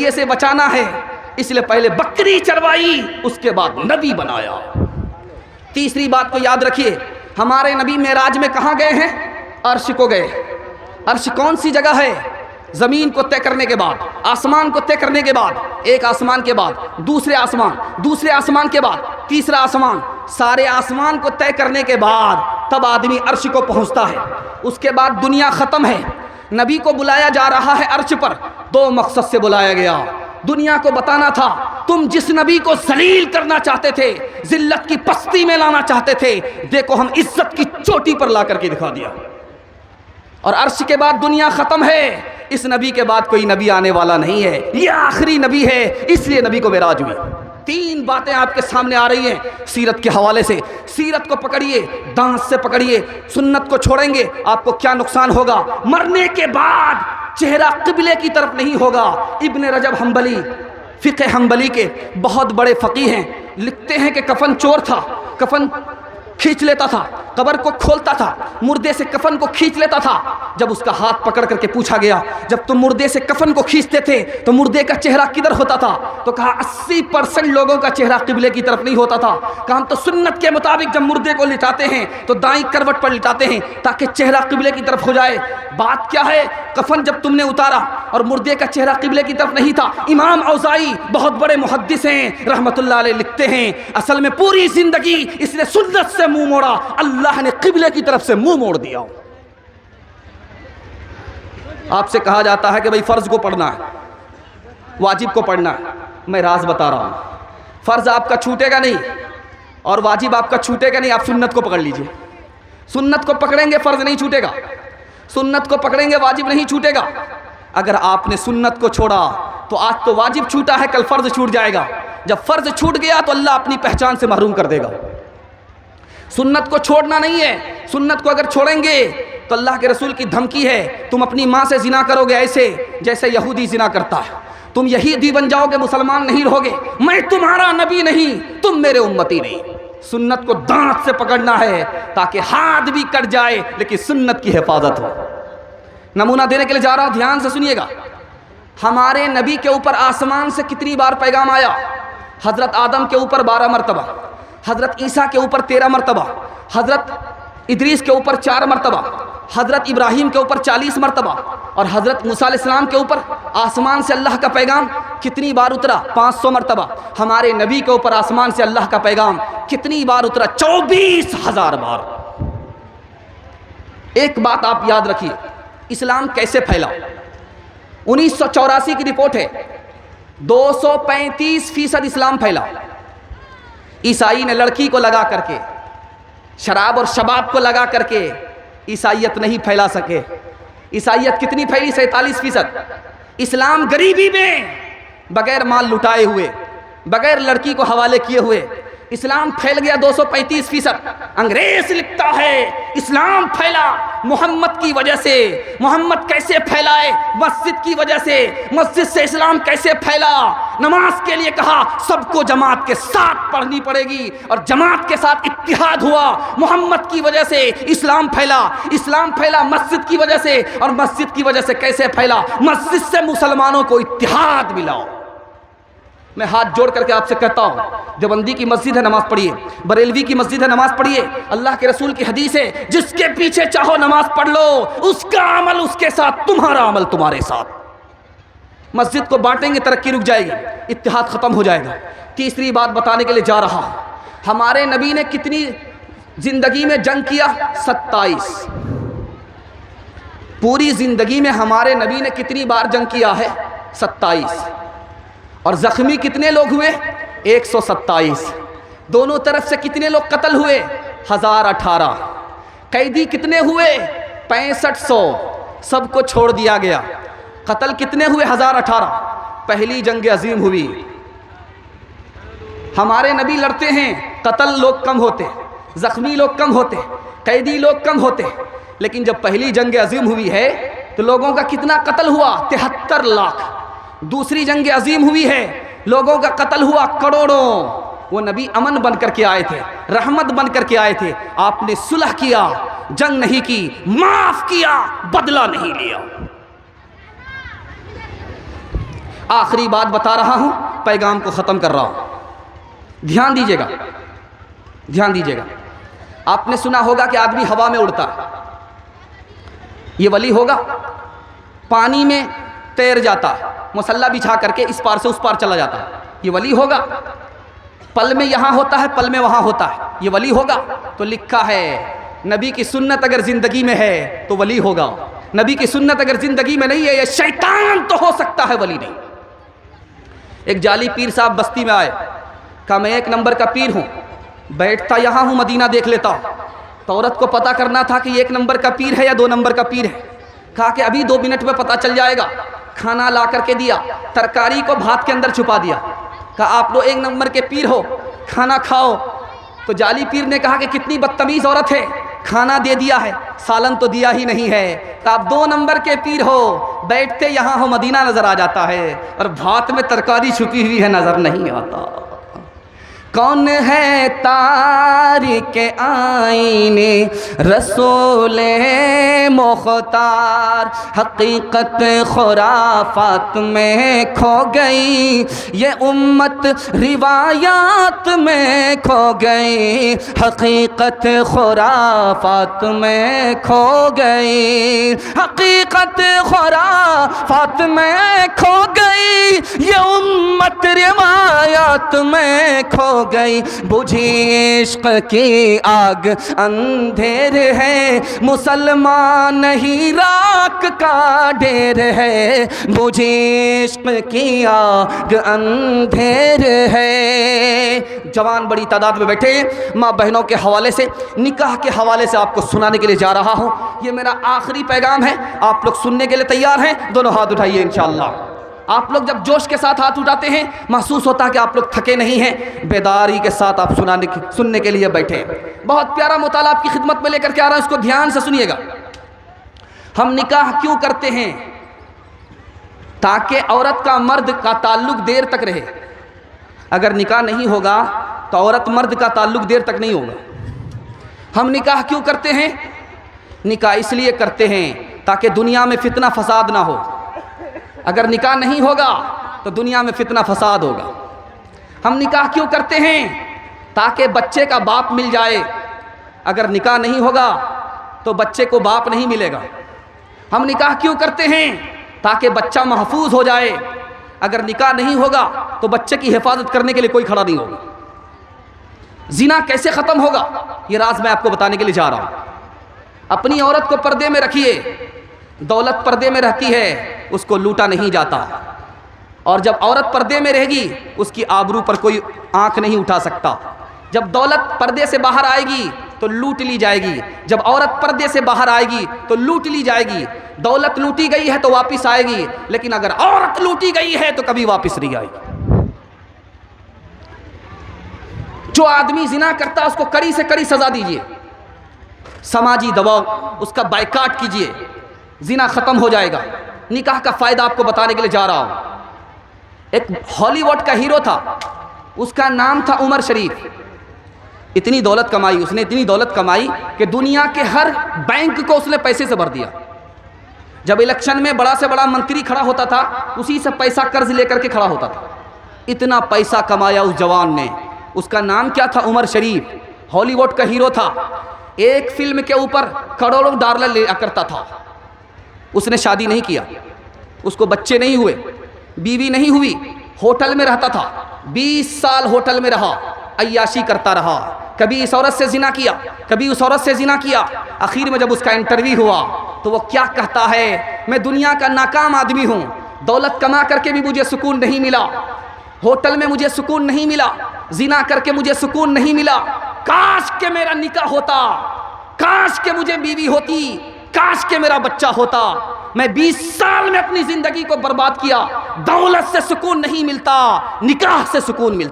یہ سے بچانا ہے، اس لیے پہلے بکری چروائی، اس کے بعد نبی بنایا۔ تیسری بات کو یاد رکھیے، ہمارے نبی معراج میں کہاں گئے ہیں؟ عرش کو گئے۔ عرش کون سی جگہ ہے؟ زمین کو طے کرنے کے بعد، آسمان کو طے کرنے کے بعد، ایک آسمان کے بعد دوسرے آسمان کے بعد تیسرا آسمان، سارے آسمان کو طے کرنے کے بعد تب آدمی عرش کو پہنچتا ہے۔ اس کے بعد دنیا ختم ہے، نبی کو بلایا جا رہا ہے عرش پر، دو مقصد سے بلایا گیا۔ دنیا کو بتانا تھا تم جس نبی کو ذلیل کرنا چاہتے تھے، ذلت کی پستی میں لانا چاہتے تھے، دیکھو ہم عزت کی چوٹی پر لا کر کے دکھا دیا۔ اور عرش کے بعد دنیا ختم ہے، اس نبی کے بعد کوئی نبی آنے والا نہیں ہے، یہ آخری نبی ہے، اس لیے نبی کو معراج ہوئی۔ تین باتیں آپ کے سامنے آ رہی ہیں سیرت کے حوالے سے۔ سیرت کو پکڑیے، دانت سے پکڑیے، سنت کو چھوڑیں گے آپ کو کیا نقصان ہوگا؟ مرنے کے بعد چہرہ قبلے کی طرف نہیں ہوگا۔ ابن رجب حنبلی، فقہ حنبلی کے بہت بڑے فقیہ ہیں، لکھتے ہیں کہ کفن چور تھا، کفن کھینچ لیتا تھا، قبر کو کھولتا تھا، مردے سے کفن کو کھینچ لیتا تھا۔ جب اس کا ہاتھ پکڑ کر کے پوچھا گیا، جب تم مردے سے کفن کو کھینچتے تھے تو مردے کا چہرہ کدھر ہوتا تھا؟ تو کہا 80% لوگوں کا چہرہ قبلے کی طرف نہیں ہوتا تھا۔ کہا ہم تو سنت کے مطابق جب مردے کو لٹاتے ہیں تو دائیں کروٹ پر لٹاتے ہیں تاکہ چہرہ قبلے کی طرف ہو جائے۔ بات کیا ہے؟ کفن جب تم نے اتارا اور مردے کا چہرہ قبلے کی طرف نہیں تھا، امام اوزاعی بہت بڑے محدث ہیں رحمت اللہ علیہ، لکھتے ہیں اصل میں پوری زندگی اس نے سنت سے منہ موڑا، اللہ نے قبلے کی طرف سے منہ موڑ دیا۔ آپ سے کہا جاتا ہے کہ بھئی فرض کو پڑھنا ہے، واجب کو پڑھنا ہے، میں راز بتا رہا ہوں، فرض آپ کا چھوٹے گا نہیں اور واجب آپ کا چھوٹے گا نہیں، آپ سنت کو پکڑ لیجئے۔ سنت کو پکڑیں گے فرض نہیں چھوٹے گا، سنت کو پکڑیں گے واجب نہیں چھوٹے گا۔ اگر آپ نے سنت کو چھوڑا تو آج تو واجب چھوٹا ہے، کل فرض چھوٹ جائے گا، جب فرض چھوٹ گیا تو اللہ اپنی پہچان سے محروم کر دے گا۔ سنت کو چھوڑنا نہیں ہے، سنت کو اگر چھوڑیں گے تو اللہ کے رسول کی دھمکی ہے، تم اپنی ماں سے زنا کرو گے ایسے جیسے یہودی زنا کرتا ہے، تم یہودی بن جاؤ گے، مسلمان نہیں رہو گے، میں تمہارا نبی نہیں، تم میرے امتی نہیں۔ سنت کو دانت سے پکڑنا ہے تاکہ ہاتھ بھی کٹ جائے لیکن سنت کی حفاظت ہو۔ نمونہ دینے کے لیے جا رہا ہوں، دھیان سے سنیے گا۔ ہمارے نبی کے اوپر آسمان سے کتنی بار پیغام آیا؟ حضرت آدم کے اوپر 12 مرتبہ، حضرت عیسیٰ کے اوپر 13 مرتبہ، حضرت ادریس کے اوپر 4 مرتبہ، حضرت ابراہیم کے اوپر 40 مرتبہ، اور حضرت موسیٰ علیہ السلام کے اوپر آسمان سے اللہ کا پیغام کتنی بار اترا؟ 500 مرتبہ۔ ہمارے نبی کے اوپر آسمان سے اللہ کا پیغام کتنی بار اترا؟ 24,000 بار۔ ایک بات آپ یاد رکھیے، اسلام کیسے پھیلا؟ 1984 کی رپورٹ ہے، 235% اسلام پھیلا۔ عیسائی نے لڑکی کو لگا کر کے، شراب اور شباب کو لگا کر کے عیسائیت نہیں پھیلا سکے۔ عیسائیت کتنی پھیلی؟ 47%۔ اسلام غریبی میں، بغیر مال لٹائے ہوئے، بغیر لڑکی کو حوالے کیے ہوئے اسلام پھیل گیا 235%۔ انگریز لکھتا ہے اسلام پھیلا محمد کی وجہ سے۔ محمد کیسے پھیلائے؟ مسجد کی وجہ سے۔ مسجد سے اسلام کیسے پھیلا؟ نماز کے لیے کہا سب کو جماعت کے ساتھ پڑھنی پڑے گی اور جماعت کے ساتھ اتحاد ہوا، محمد کی وجہ سے اسلام پھیلا۔ اسلام پھیلا مسجد کی وجہ سے، اور مسجد کی وجہ سے کیسے پھیلا؟ مسجد سے مسلمانوں کو اتحاد ملا۔ میں ہاتھ جوڑ کر کے آپ سے کہتا ہوں، دیوبندی کی مسجد ہے نماز پڑھیے، بریلوی کی مسجد ہے نماز پڑھیے، اللہ کے رسول کی حدیث ہے جس کے پیچھے چاہو نماز پڑھ لو، اس کا عمل اس کے ساتھ، تمہارا عمل تمہارے ساتھ۔ مسجد کو بانٹیں گے ترقی رک جائے گی، اتحاد ختم ہو جائے گا۔ تیسری بات بتانے کے لیے جا رہا ہوں، ہمارے نبی نے کتنی زندگی میں جنگ کیا؟ 27۔ پوری زندگی میں ہمارے نبی نے کتنی بار جنگ کیا ہے؟ 27۔ اور زخمی کتنے لوگ ہوئے؟ 127۔ دونوں طرف سے کتنے لوگ قتل ہوئے؟ 1018۔ قیدی کتنے ہوئے؟ 6500۔ سب کو چھوڑ دیا گیا۔ قتل کتنے ہوئے؟ 1018۔ پہلی جنگ عظیم ہوئی، ہمارے نبی لڑتے ہیں، قتل لوگ کم ہوتے، زخمی لوگ کم ہوتے، قیدی لوگ کم ہوتے، لیکن جب پہلی جنگ عظیم ہوئی ہے تو لوگوں کا کتنا قتل ہوا؟ 73 لاکھ۔ دوسری جنگ عظیم ہوئی ہے، لوگوں کا قتل ہوا کروڑوں۔ وہ نبی امن بن کر کے آئے تھے، رحمت بن کر کے آئے تھے، آپ نے صلح کیا، جنگ نہیں کی، معاف کیا، بدلہ نہیں لیا۔ آخری بات بتا رہا ہوں، پیغام کو ختم کر رہا ہوں، دھیان دیجیے گا، دھیان دیجیے گا۔ آپ نے سنا ہوگا کہ آدمی ہوا میں اڑتا ہے، یہ ولی ہوگا؟ پانی میں تیر جاتا ہے، مسلح بچھا کر کے اس پار سے اس پار چلا جاتا ہے، یہ ولی ہوگا؟ پل میں یہاں ہوتا ہے، پل میں وہاں ہوتا ہے، یہ ولی ہوگا؟ تو لکھا ہے نبی کی سنت اگر زندگی میں ہے تو ولی ہوگا، نبی کی سنت اگر زندگی میں نہیں ہے یہ شیطان تو ہو سکتا ہے، ولی نہیں۔ ایک جعلی پیر صاحب بستی میں آئے، کہا میں 1 نمبر کا پیر ہوں، بیٹھتا یہاں ہوں، مدینہ دیکھ لیتا ہوں۔ تو عورت کو پتہ کرنا تھا کہ 1 نمبر کا پیر ہے یا 2 نمبر کا پیر ہے۔ کہا کہ ابھی 2 منٹ میں پتہ چل جائے گا۔ کھانا لا کر کے دیا، ترکاری کو بھات کے اندر چھپا دیا، کہا آپ لوگ 1 نمبر کے پیر ہو، کھانا کھاؤ۔ تو جعلی پیر نے کہا کہ کتنی بدتمیز عورت ہے، کھانا دے دیا ہے، سالن تو دیا ہی نہیں ہے۔ کہا آپ 2 نمبر کے پیر ہو، بیٹھتے یہاں ہو، مدینہ نظر آ جاتا ہے اور بھات میں ترکاری چھپی ہوئی ہے، نظر نہیں آتا۔ کون ہے تاریک آئینے رسول مختار، حقیقت خرافات میں کھو گئی، یہ امت روایات میں کھو گئی، حقیقت خرافات میں کھو گئی، حقیقت خرافات میں کھو گئی، یہ امت روایات میں کھو گئی۔ بجھی عشق کی آگ اندھیر ہے، مسلمان نہیں راک کا ڈھیر ہے، بجھی عشق کی آگ اندھیر ہے۔ جوان بڑی تعداد میں بیٹھے، ماں بہنوں کے حوالے سے، نکاح کے حوالے سے آپ کو سنانے کے لیے جا رہا ہوں۔ یہ میرا آخری پیغام ہے، آپ لوگ سننے کے لیے تیار ہیں؟ دونوں ہاتھ اٹھائیے انشاءاللہ۔ آپ لوگ جب جوش کے ساتھ ہاتھ اٹھاتے ہیں محسوس ہوتا ہے کہ آپ لوگ تھکے نہیں ہیں، بیداری کے ساتھ آپ سننے کے لیے بیٹھے۔ بہت پیارا مطالعہ آپ کی خدمت میں لے کر کے آ رہا ہوں، اس کو دھیان سے سنیے گا۔ ہم نکاح کیوں کرتے ہیں؟ تاکہ عورت کا مرد کا تعلق دیر تک رہے۔ اگر نکاح نہیں ہوگا تو عورت مرد کا تعلق دیر تک نہیں ہوگا۔ ہم نکاح کیوں کرتے ہیں؟ نکاح اس لیے کرتے ہیں تاکہ دنیا میں فتنہ فساد نہ ہو۔ اگر نکاح نہیں ہوگا تو دنیا میں فتنہ فساد ہوگا۔ ہم نکاح کیوں کرتے ہیں؟ تاکہ بچے کا باپ مل جائے۔ اگر نکاح نہیں ہوگا تو بچے کو باپ نہیں ملے گا۔ ہم نکاح کیوں کرتے ہیں؟ تاکہ بچہ محفوظ ہو جائے۔ اگر نکاح نہیں ہوگا تو بچے کی حفاظت کرنے کے لیے کوئی کھڑا نہیں ہوگا۔ زنا کیسے ختم ہوگا؟ یہ راز میں آپ کو بتانے کے لیے جا رہا ہوں۔ اپنی عورت کو پردے میں رکھیے۔ دولت پردے میں رہتی ہے، اس کو لوٹا نہیں جاتا، اور جب عورت پردے میں رہے گی اس کی آبرو پر کوئی آنکھ نہیں اٹھا سکتا۔ جب دولت پردے سے باہر آئے گی تو لوٹ لی جائے گی، جب عورت پردے سے باہر آئے گی تو لوٹ لی جائے گی۔ دولت لوٹی گئی ہے تو واپس آئے گی، لیکن اگر عورت لوٹی گئی ہے تو کبھی واپس نہیں آئے گی۔ جو آدمی زنا کرتا ہے اس کو کڑی سے کڑی سزا دیجیے، سماجی دباؤ، اس کا بائیکاٹ کیجیے، زنا ختم ہو جائے گا۔ نکاح کا فائدہ آپ کو بتانے کے لیے جا رہا ہوں۔ ایک ہالی ووڈ کا ہیرو تھا، اس کا نام تھا عمر شریف۔ اتنی دولت کمائی اس نے، اتنی دولت کمائی کہ دنیا کے ہر بینک کو اس نے پیسے سے بھر دیا۔ جب الیکشن میں بڑا سے بڑا منتری کھڑا ہوتا تھا اسی سے پیسہ قرض لے کر کے کھڑا ہوتا تھا۔ اتنا پیسہ کمایا اس جوان نے۔ اس کا نام کیا تھا؟ عمر شریف۔ ہالی ووڈ کا ہیرو تھا، ایک فلم کے اوپر کروڑوں ڈالر لیا کرتا تھا۔ اس نے شادی نہیں کیا، اس کو بچے نہیں ہوئے، بیوی نہیں ہوئی، ہوٹل میں رہتا تھا، 20 سال ہوٹل میں رہا، عیاشی کرتا رہا، کبھی اس عورت سے زنا کیا، کبھی اس عورت سے زنا کیا۔ آخر میں جب اس کا انٹرویو ہوا تو وہ کیا کہتا ہے؟ میں دنیا کا ناکام آدمی ہوں، دولت کما کر کے بھی مجھے سکون نہیں ملا، ہوٹل میں مجھے سکون نہیں ملا، زنا کر کے مجھے سکون نہیں ملا، کاش کہ میرا نکاح ہوتا، کاش کہ مجھے بیوی ہوتی، کاش کہ میرا بچہ ہوتا۔ میں 20 سال میں اپنی زندگی کو برباد کیا، دولت سے سکون نہیں ملتا، نکاح سے سکون ملتا۔